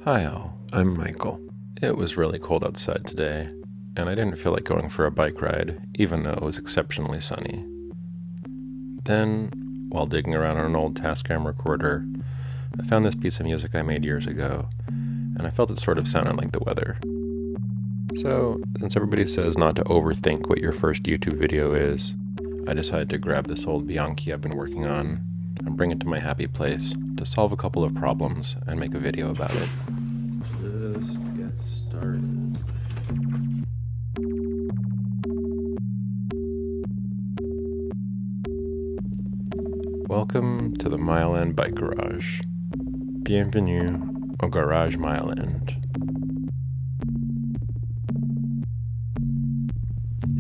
Hi all, I'm Michael. It was really cold outside today, and I didn't feel like going for a bike ride, even though it was exceptionally sunny. Then, while digging around on an old Tascam recorder, I found this piece of music I made years ago, and I felt it sort of sounded like the weather. So, since everybody says not to overthink what your first YouTube video is, I decided to grab this old Bianchi I've been working on and bring it to my happy place to solve a couple of problems and make a video about it. Just get started. Welcome to the Mile End Bike Garage. Bienvenue au Garage Mile End.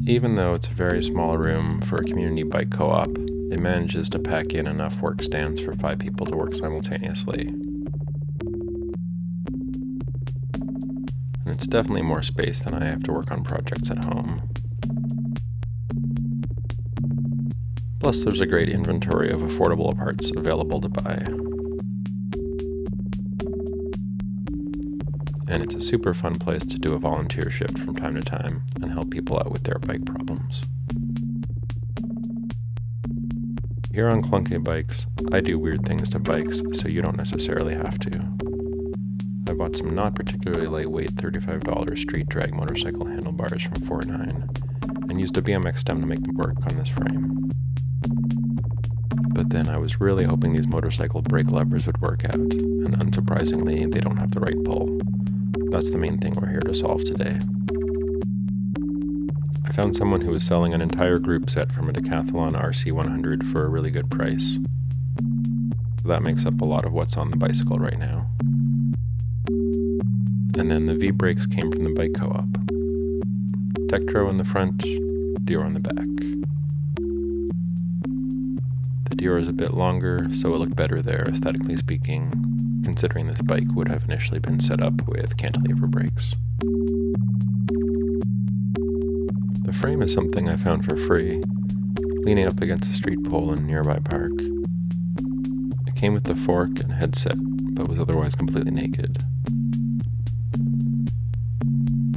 Even though it's a very small room for a community bike co-op, it manages to pack in enough work stands for 5 people to work simultaneously. And it's definitely more space than I have to work on projects at home. Plus, there's a great inventory of affordable parts available to buy. And it's a super fun place to do a volunteer shift from time to time and help people out with their bike problems. Here on Clunky Bikes, I do weird things to bikes, so you don't necessarily have to. I bought some not particularly lightweight $35 street drag motorcycle handlebars from 4.9 and used a BMX stem to make them work on this frame. But then I was really hoping these motorcycle brake levers would work out, and unsurprisingly, they don't have the right pull. That's the main thing we're here to solve today. I found someone who was selling an entire group set from a Decathalon RC100 for a really good price. That makes up a lot of what's on the bicycle right now. And then the V-brakes came from the bike co-op. Tektro in the front, Dior on the back. The Dior is a bit longer, so it looked better there aesthetically speaking, considering this bike would have initially been set up with cantilever brakes. The frame is something I found for free, leaning up against a street pole in a nearby park. It came with the fork and headset, but was otherwise completely naked.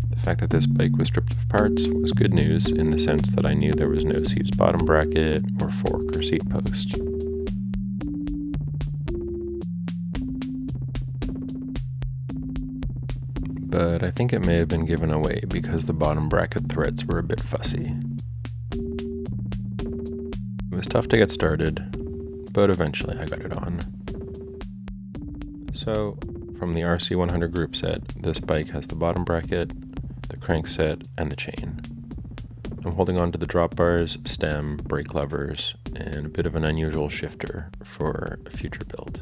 The fact that this bike was stripped of parts was good news in the sense that I knew there was no seat's bottom bracket or fork or seat post. But I think it may have been given away because the bottom bracket threads were a bit fussy. It was tough to get started, but eventually I got it on. So, from the RC100 group set, this bike has the bottom bracket, the crank set, and the chain. I'm holding on to the drop bars, stem, brake levers, and a bit of an unusual shifter for a future build.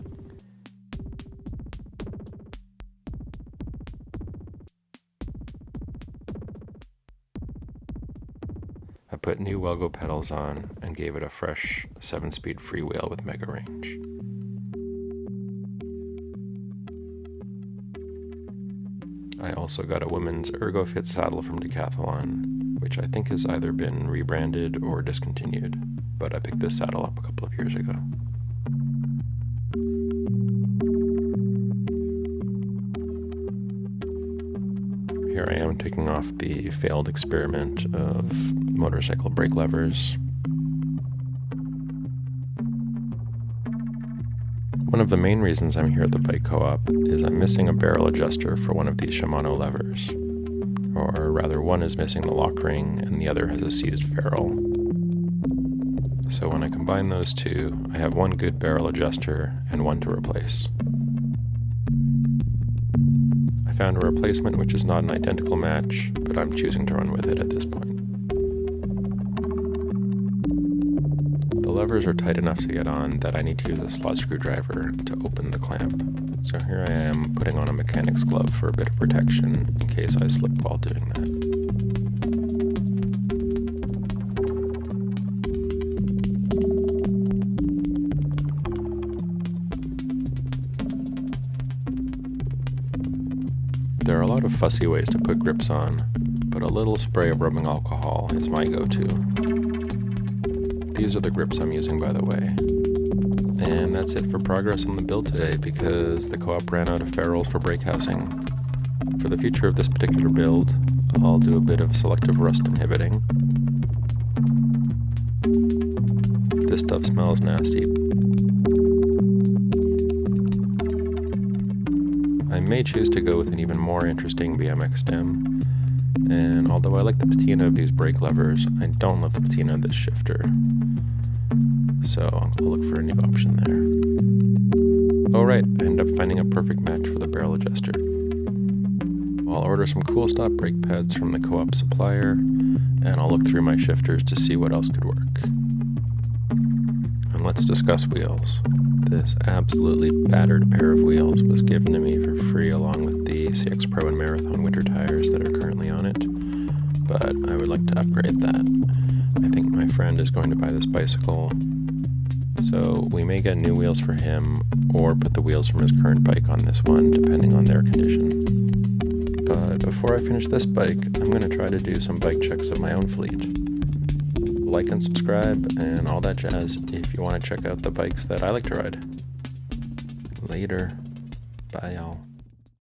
I put new Welgo pedals on and gave it a fresh 7-speed freewheel with mega range. I also got a women's ErgoFit saddle from Decathalon, which I think has either been rebranded or discontinued, but I picked this saddle up a couple of years ago. Here I am taking off the failed experiment of motorcycle brake levers. One of the main reasons I'm here at the bike co-op is I'm missing a barrel adjuster for one of these Shimano levers. Or rather, one is missing the lock ring and the other has a seized ferrule. So when I combine those two, I have one good barrel adjuster and one to replace. I found a replacement which is not an identical match, but I'm choosing to run with it at this point. The levers are tight enough to get on that I need to use a slot screwdriver to open the clamp. So here I am putting on a mechanic's glove for a bit of protection in case I slip while doing that. There are a lot of fussy ways to put grips on, but a little spray of rubbing alcohol is my go-to. These are the grips I'm using, by the way, And that's it for progress on the build today because the co-op ran out of ferrules for brake housing. For the future of this particular build, I'll do a bit of selective rust inhibiting. This stuff smells nasty. I may choose to go with an even more interesting BMX stem, and although I like the patina of these brake levers, I don't love the patina of this shifter. So I'll look for a new option there. Oh right, I ended up finding a perfect match for the barrel adjuster. I'll order some cool stop brake pads from the co-op supplier, and I'll look through my shifters to see what else could work. And let's discuss wheels. This absolutely battered pair of wheels was given to me for free along with the CX Pro and Marathon winter tires that are currently on it, but I would like to upgrade that. I think my friend is going to buy this bicycle, so we may get new wheels for him or put the wheels from his current bike on this one, depending on their condition. But before I finish this bike, I'm going to try to do some bike checks of my own fleet. Like and subscribe and all that jazz if you want to check out the bikes that I like to ride. Later. Bye, y'all.